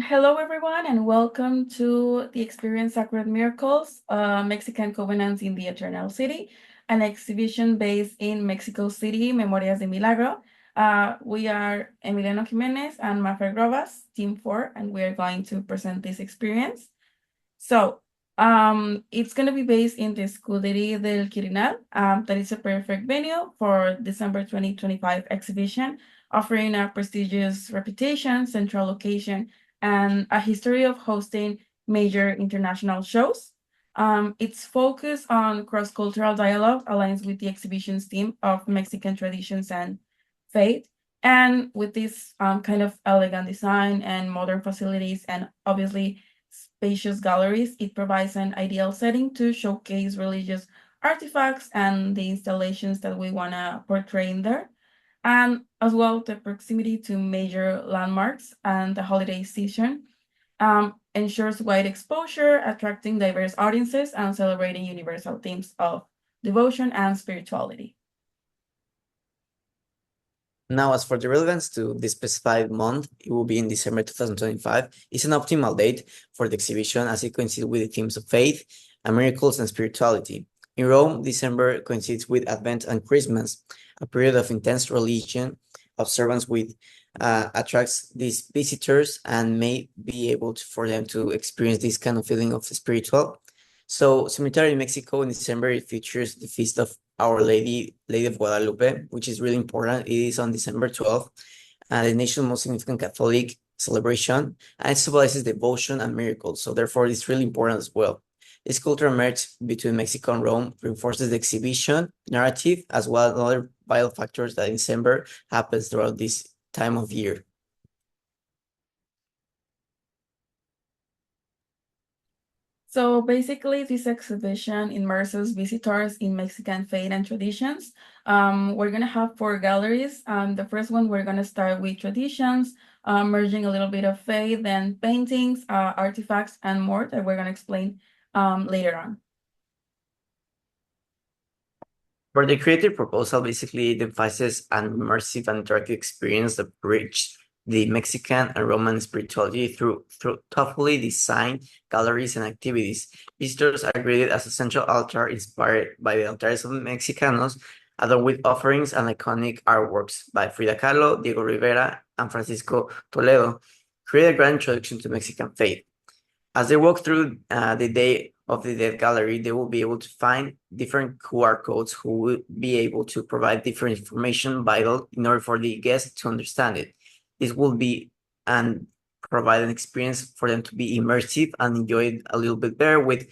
Hello, everyone, and welcome to the Experience Sacred Miracles, Mexican Covenants in the Eternal City, an exhibition based in Mexico City, Memorias de Milagro. We are Emiliano Jimenez and Mafer Team 4, and we are going to present this experience. So, it's going to be based in the Scuderia del Quirinal. That is a perfect venue for December 2025 exhibition, offering a prestigious reputation, central location, and a history of hosting major international shows. Its focus on cross-cultural dialogue aligns with the exhibition's theme of Mexican traditions and faith. And with this kind of elegant design and modern facilities, and obviously spacious galleries, it provides an ideal setting to showcase religious artifacts and the installations that we want to portray in there. And as well, the proximity to major landmarks and the holiday season ensures wide exposure, attracting diverse audiences and celebrating universal themes of devotion and spirituality. Now, as for the relevance to this specified month, it will be in December 2025. It's an optimal date for the exhibition as it coincides with the themes of faith, and miracles, and spirituality. In Rome, December coincides with Advent and Christmas, a period of intense religion observance with attracts these visitors and may be able for them to experience this kind of feeling of spiritual. So, similarly, in Mexico in December, it features the feast of Our Lady of Guadalupe, which is really important. It is on December 12th, the nation's most significant Catholic celebration, and it symbolizes devotion and miracles. So therefore, it's really important as well. This cultural marriage between Mexico and Rome reinforces the exhibition narrative, as well as other vital factors that in December happens throughout this time of year. So basically, this exhibition immerses visitors in Mexican faith and traditions. We're going to have 4 galleries. The first one, we're going to start with traditions, merging a little bit of faith, then paintings, artifacts, and more that we're going to explain later on. For the creative proposal, basically it emphasizes an immersive and interactive experience that bridges the Mexican and Roman spirituality through thoughtfully designed galleries and activities. Visitors are greeted as a central altar inspired by the altares of Mexicanos, along with offerings and iconic artworks by Frida Kahlo, Diego Rivera, and Francisco Toledo, create a grand introduction to Mexican faith. As they walk through the Day of the Dead gallery, they will be able to find different QR codes who will be able to provide different information vital in order for the guests to understand it. This will be and provide an experience for them to be immersive and enjoy it a little bit better with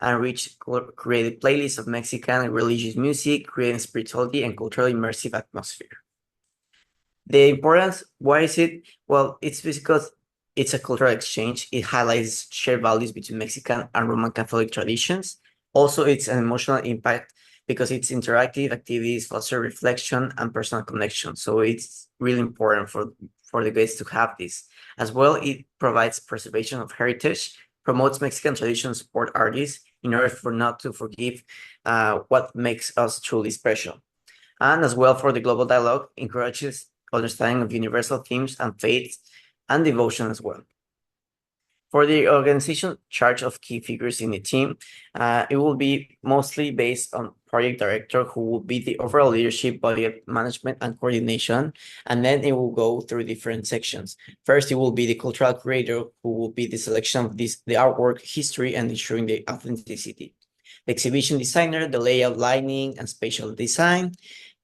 a rich created playlist of Mexican and religious music, creating spirituality and culturally immersive atmosphere. The importance, why is it? Well, it's because it's a cultural exchange. It highlights shared values between Mexican and Roman Catholic traditions. Also, it's an emotional impact because it's interactive activities, foster reflection, and personal connection. So it's really important for the guests to have this. As well, it provides preservation of heritage, promotes Mexican tradition, support artists in order for not to forgive what makes us truly special. And as well for the global dialogue, encourages understanding of universal themes and faiths and devotion as well. For the organization charge of key figures in the team, it will be mostly based on project director, who will be the overall leadership, budget management, and coordination. And then it will go through different sections. First, it will be the cultural creator, who will be the selection of the artwork, history, and ensuring the authenticity. The exhibition designer, the layout, lighting, and spatial design.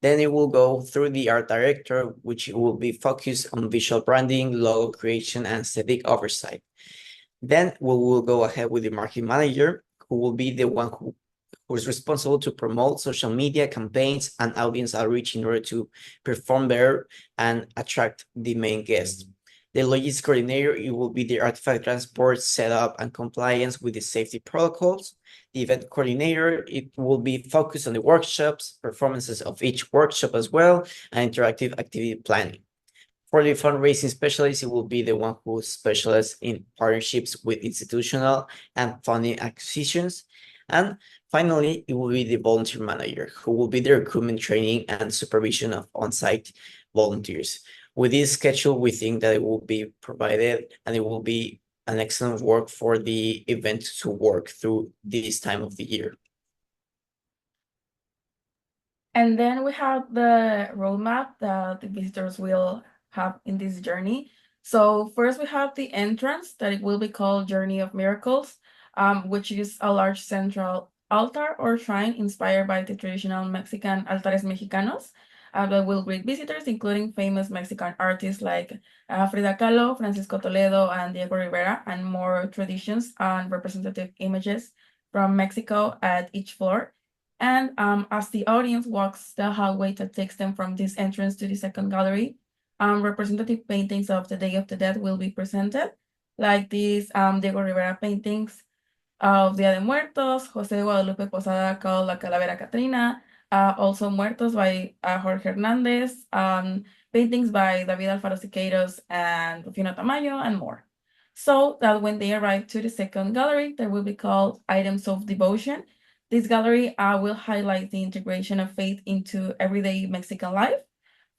Then it will go through the art director, which will be focused on visual branding, logo creation, and aesthetic oversight. Then we will go ahead with the marketing manager, who will be the one who is responsible to promote social media campaigns and audience outreach in order to perform better and attract the main guests. The logistics coordinator, it will be the artifact transport, setup, and compliance with the safety protocols. The event coordinator, it will be focused on the workshops, performances of each workshop as well, and interactive activity planning. For the fundraising specialist, it will be the one who specializes in partnerships with institutional and funding acquisitions. And finally, it will be the volunteer manager, who will be the recruitment, training, and supervision of on-site volunteers. with this schedule, we think that it will be provided and it will be an excellent work for the event to work through this time of the year. And then we have the roadmap that the visitors will have in this journey. So first we have the entrance that it will be called Journey of Miracles, which is a large central altar or shrine inspired by the traditional Mexican altares mexicanos that will greet visitors, including famous Mexican artists like Frida Kahlo, Francisco Toledo, and Diego Rivera, and more traditions and representative images from Mexico at each floor. And as the audience walks the hallway that takes them from this entrance to the second gallery, representative paintings of the Day of the Dead will be presented, like these Diego Rivera paintings of Dia de Muertos, José de Guadalupe Posada called La Calavera Catrina, also Muertos by Jorge Hernandez, paintings by David Alfaro Siqueiros and Rufino Tamayo, and more. So that when they arrive to the second gallery, they will be called Items of Devotion. This gallery will highlight the integration of faith into everyday Mexican life,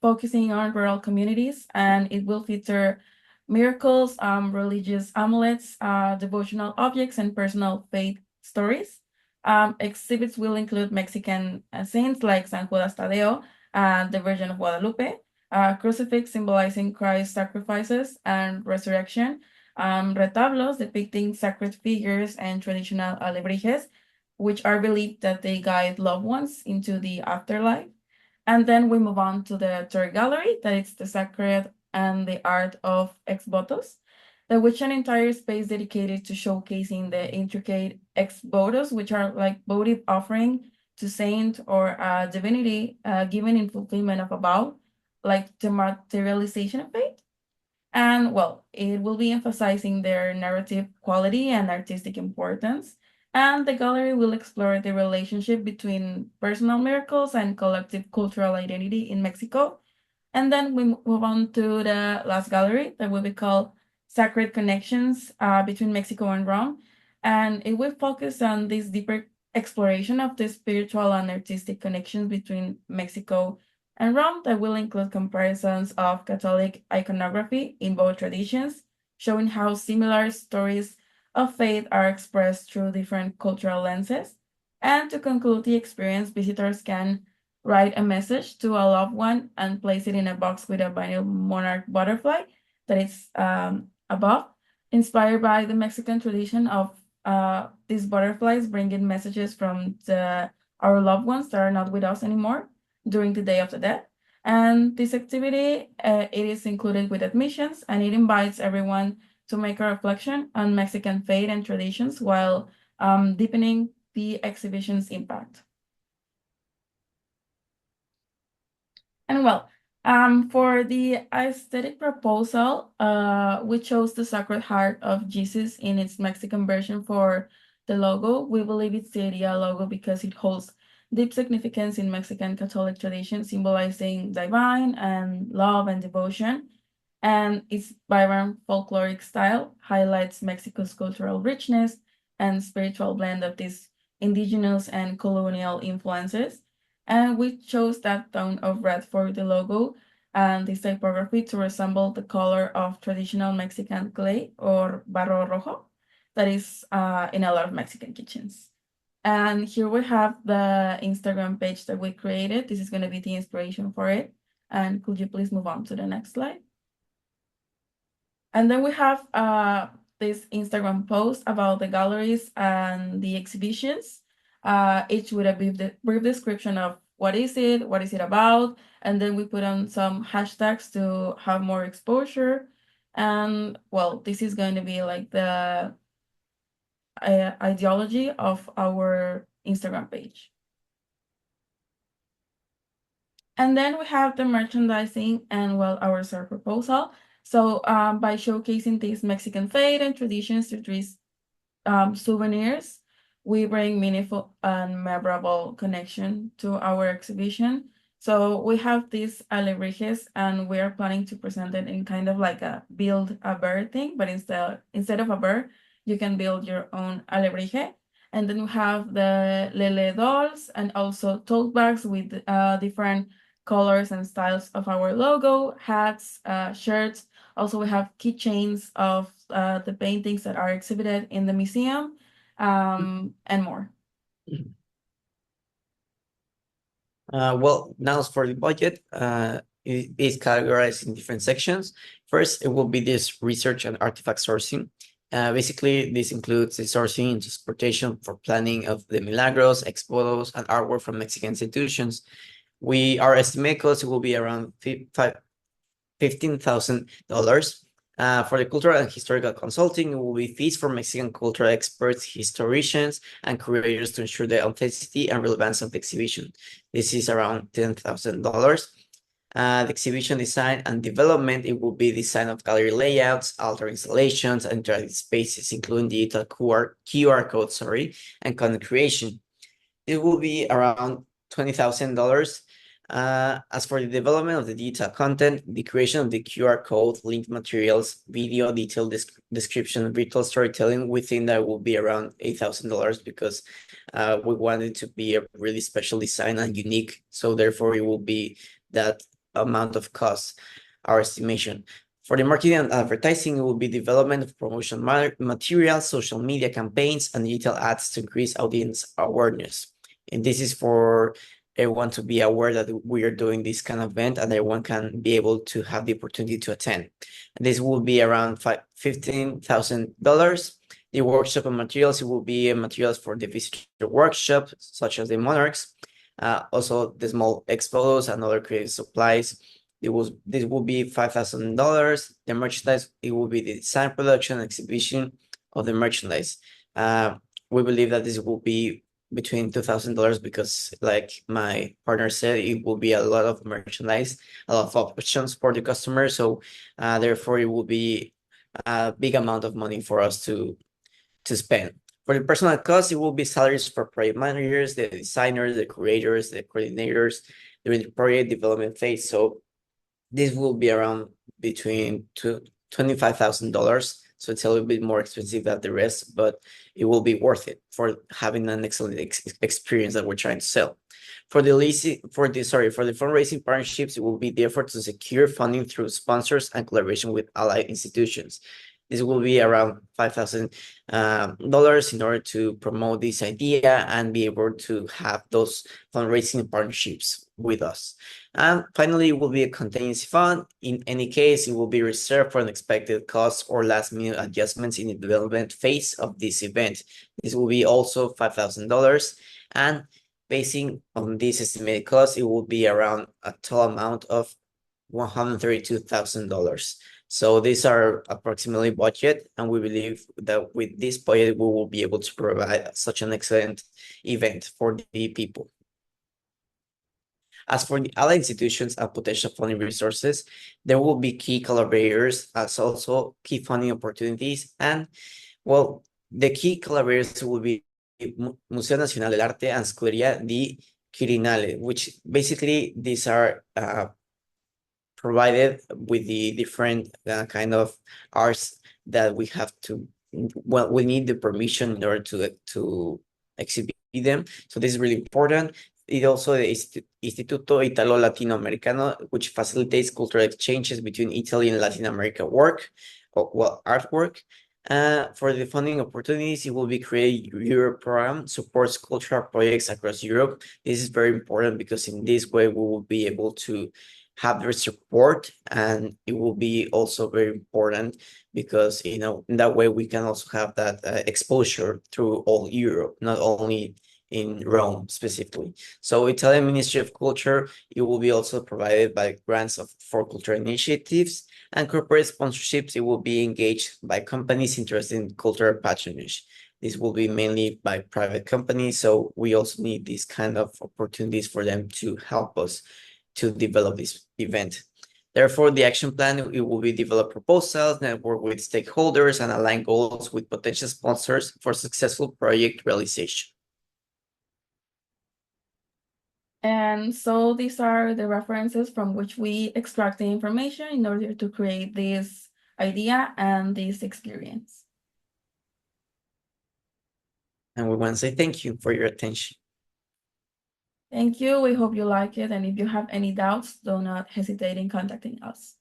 focusing on rural communities, and it will feature miracles, religious amulets, devotional objects, and personal faith stories. Exhibits will include Mexican saints like San Judas Tadeo, the Virgin of Guadalupe, crucifix symbolizing Christ's sacrifices and resurrection, retablos depicting sacred figures and traditional alebrijes, which are believed that they guide loved ones into the afterlife. And then we move on to the third gallery, that is the Sacred and the Art of Ex Votos, which an entire space dedicated to showcasing the intricate ex votos, which are like votive offering to saint or a divinity given in fulfillment of a vow, like the materialization of faith. And well, it will be emphasizing their narrative quality and artistic importance. And the gallery will explore the relationship between personal miracles and collective cultural identity in Mexico. And then we move on to the last gallery that will be called Sacred Connections between Mexico and Rome. And it will focus on this deeper exploration of the spiritual and artistic connections between Mexico and Rome that will include comparisons of Catholic iconography in both traditions, showing how similar stories of faith are expressed through different cultural lenses. And to conclude the experience, visitors can write a message to a loved one and place it in a box with a vinyl monarch butterfly that is above, inspired by the Mexican tradition of these butterflies bringing messages from our loved ones that are not with us anymore during the Day of the Dead. And this activity, it is included with admissions, and it invites everyone to make a reflection on Mexican faith and traditions while deepening the exhibition's impact. And well, for the aesthetic proposal, we chose the Sacred Heart of Jesus in its Mexican version for the logo. We believe it's the ideal logo because it holds deep significance in Mexican Catholic tradition, symbolizing divine and love and devotion. And its vibrant folkloric style highlights Mexico's cultural richness and spiritual blend of these indigenous and colonial influences. And we chose that tone of red for the logo and this typography to resemble the color of traditional Mexican clay or barro rojo that is in a lot of Mexican kitchens. And here we have the Instagram page that we created. This is going to be the inspiration for it. And could you please move on to the next slide? And then we have this Instagram post about the galleries and the exhibitions, each with a brief description of what is it about, and then we put on some hashtags to have more exposure. And well, this is going to be like the ideology of our Instagram page. And then we have the merchandising and well, our store proposal. So by showcasing these Mexican faith and traditions through these souvenirs, we bring meaningful and memorable connection to our exhibition. So we have these alebrijes, and we are planning to present it in kind of like a build a bird thing, but instead of a bird, you can build your own alebrije. And then we have the Lele dolls and also tote bags with different colors and styles of our logo, hats, shirts. Also, we have keychains of the paintings that are exhibited in the museum, and more. Well, now for the budget, it is categorized in different sections. First, it will be this research and artifact sourcing. Basically, this includes the sourcing and transportation for planning of the milagros, expos, and artwork from Mexican institutions. Our estimated cost will be around $15,000. For the cultural and historical consulting, it will be fees for Mexican cultural experts, historians, and curators to ensure the authenticity and relevance of the exhibition. This is around $10,000. The exhibition design and development, it will be design of gallery layouts, altar installations, and interactive spaces, including digital QR code, and content creation. It will be around $20,000. As for the development of the digital content, the creation of the QR code, linked materials, video, detailed description, virtual storytelling, we think that will be around $8,000 because we want it to be a really special design and unique. So therefore, it will be that amount of cost, our estimation. For the marketing and advertising, it will be development of promotion materials, social media campaigns, and digital ads to increase audience awareness. And this is for everyone to be aware that we are doing this kind of event and everyone can be able to have the opportunity to attend. And this will be around $15,000. The workshop and materials, it will be materials for the visitor workshop, such as the monarchs, also the small expos and other creative supplies. This will be $5,000. The merchandise, it will be the design, production, and exhibition of the merchandise. We believe that this will be between $2,000 because, like my partner said, it will be a lot of merchandise, a lot of options for the customer. So therefore, it will be a big amount of money for us to spend. For the personal cost, it will be salaries for project managers, the designers, the curators, the coordinators during the project development phase. So this will be around between $25,000. So it's a little bit more expensive than the rest, but it will be worth it for having an excellent experience that we're trying to sell. For the fundraising partnerships, it will be the effort to secure funding through sponsors and collaboration with allied institutions. This will be around $5,000 in order to promote this idea and be able to have those fundraising partnerships with us. And finally, it will be a contingency fund. In any case, it will be reserved for unexpected costs or last-minute adjustments in the development phase of this event. This will be also $5,000. And basing on this estimated cost, it will be around a total amount of $132,000. So these are approximately budget, and we believe that with this budget, we will be able to provide such an excellent event for the people. As for the allied institutions and potential funding resources, there will be key collaborators as also key funding opportunities. And well, the key collaborators will be Museo Nacional del Arte and Scuderia di Quirinale, which basically these are provided with the different kind of arts that we have to, well, we need the permission in order to exhibit them. So this is really important. It also is Instituto Italo Latinoamericano, which facilitates cultural exchanges between Italy and Latin America artwork. For the funding opportunities, it will be created Europe program, supports cultural projects across Europe. This is very important because in this way, we will be able to have their support, and it will be also very important because, in that way we can also have that exposure through all Europe, not only in Rome specifically. So Italian Ministry of Culture, it will be also provided by grants for cultural initiatives, and corporate sponsorships, it will be engaged by companies interested in cultural patronage. This will be mainly by private companies, so we also need these kind of opportunities for them to help us to develop this event. Therefore, the action plan, it will be develop proposals, network with stakeholders, and align goals with potential sponsors for successful project realization. And so these are the references from which we extract the information in order to create this idea and this experience. And we want to say thank you for your attention. Thank you. We hope you like it. And if you have any doubts, do not hesitate in contacting us.